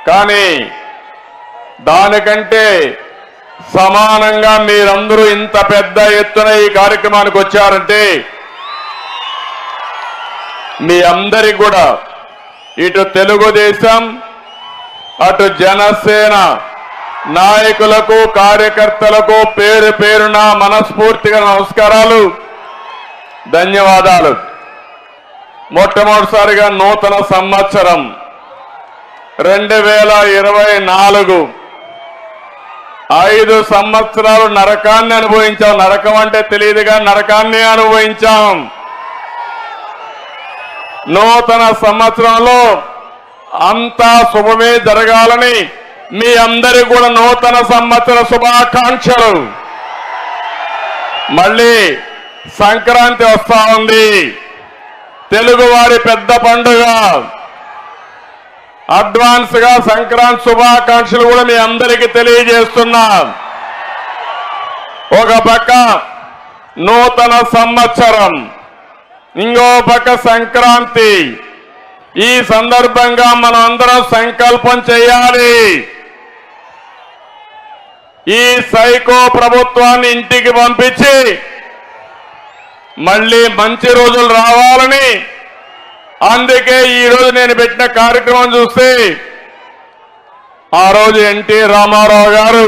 కానీ దానికంటే సమానంగా మీరందరూ ఇంత పెద్ద ఎత్తున ఈ కార్యక్రమానికి వచ్చారంటే మీ అందరికి కూడా ఇటు తెలుగుదేశం అటు జనసేన నాయకులకు కార్యకర్తలకు పేరు పేరున మనస్ఫూర్తిగా నమస్కారాలు, ధన్యవాదాలు. మొట్టమొదటిసారిగా నూతన సంవత్సరం 2024 5 సంవత్సరాలు నరకాన్ని అనుభవించాం. నరకం అంటే తెలియదుగా, నరకాన్ని అనుభవించాం. నూతన సంవత్సరంలో అంతా శుభమే జరగాలని మీ అందరికీ కూడా నూతన సంవత్సర శుభాకాంక్షలు. మళ్ళీ సంక్రాంతి వస్తా ఉంది, తెలుగువారి పెద్ద పండుగ. అడ్వాన్స్ గా సంక్రాంతి శుభాకాంక్షలు కూడా మీ అందరికీ తెలియజేస్తున్నా. ఒక పక్క నూతన సంవత్సరం, ఇంకో పక్క సంక్రాంతి. ఈ సందర్భంగా మనం అందరం సంకల్పం చేయాలి. ఈ సైకో ప్రభుత్వాన్ని ఇంటికి పంపించి మళ్ళీ మంచి రోజులు రావాలని, అందుకే ఈ రోజు నేను పెట్టిన కార్యక్రమం చూస్తే ఆ రోజు ఎన్టీ రామారావు గారు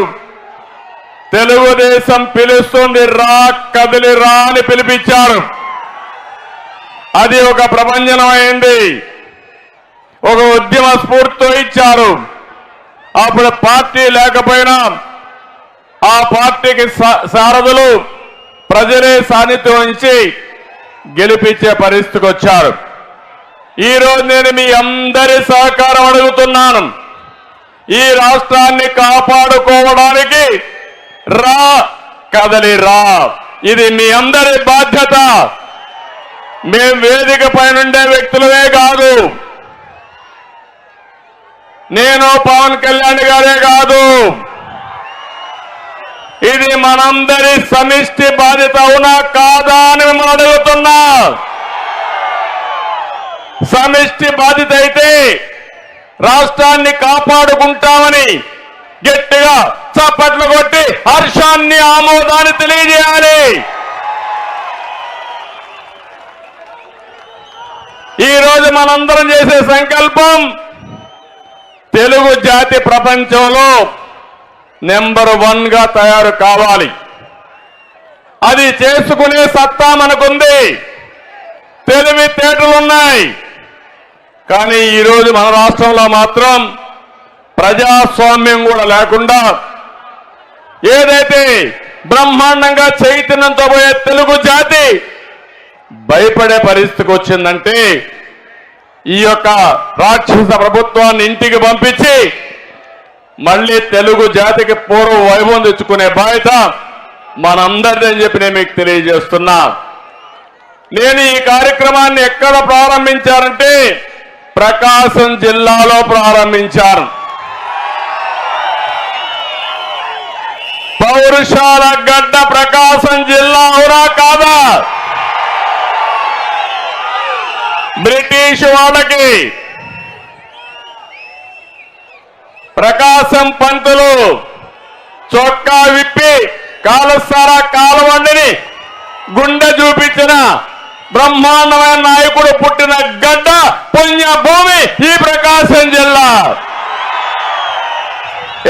తెలుగుదేశం పిలుస్తుంది రా కదిలి రా అని పిలిపించారు. అది ఒక ప్రభంజనం అయింది, ఒక ఉద్యమ స్ఫూర్తితో ఇచ్చారు. అప్పుడు పార్టీ లేకపోయినా ఆ పార్టీకి సారథులు ప్రజలే సాన్నిధ్యం వహించి గెలిపించే పరిస్థితికి వచ్చారు. ఈ రోజు నేను మీ అందరి సహకారం అడుగుతున్నాను. ఈ రాష్ట్రాన్ని కాపాడుకోవడానికి రా కదలి రా, ఇది మీ అందరి బాధ్యత. మేం వేదిక పైనుండే వ్యక్తులమే కాదు, నేను పవన్ కళ్యాణ్ గారే కాదు, ఇది మనందరి సమిష్టి బాధ్యత. అవునా కాదా అని మిమ్మల్ని అడుగుతున్నా. సమిష్టి బాధ్యత అయితే రాష్ట్రాన్ని కాపాడుకుంటామని గట్టిగా చప్పట్లు కొట్టి హర్షాన్ని ఆమోదాన్ని తెలియజేయాలి. ఈ రోజు మనందరం చేసే సంకల్పం తెలుగు జాతి ప్రపంచంలో నెంబర్ 1 గా తయారు కావాలి. అది చేసుకునే సత్తా మనకుంది, తెలివితేటలున్నాయి. కానీ ఈరోజు మన రాష్ట్రంలో మాత్రం ప్రజాస్వామ్యం కూడా లేకుండా ఏదైతే బ్రహ్మాండంగా చైతన్యంతో పోయే తెలుగు జాతి భయపడే పరిస్థితికి వచ్చిందంటే ఈ యొక్క రాక్షస ప్రభుత్వాన్ని ఇంటికి పంపించి మళ్ళీ తెలుగు జాతికి పూర్వ వైభవం తెచ్చుకునే బాధ్యత మనందరిది అని చెప్పి నేను మీకు తెలియజేస్తున్నా. నేను ఈ కార్యక్రమాన్ని ఎక్కడ ప్రారంభించారంటే ప్రకాశం జిల్లాలో ప్రారంభించారు. పౌరుషాల గడ్డ ప్రకాశం జిల్లా అవునా కాదా? బ్రిటిష్ వాళ్ళకి ప్రకాశం పంతులు చొక్కా విప్పి కాలసారా కాలవండిని గుండె చూపించిన బ్రహ్మాండమైన నాయకుడు పుట్టిన గడ్డ పుణ్యభూమి ఈ ప్రకాశం జిల్లా.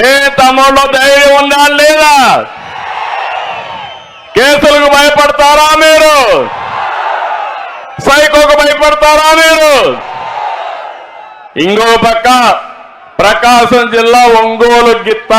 ఏ తమ్ముళ్ళు ధైర్యం ఉందా లేదా? కేసులకు భయపడతారా మీరు? సైకోకు భయపడతారా మీరు? ఇంకో పక్క ప్రకాశం జిల్లా ఒంగోలు గిత్త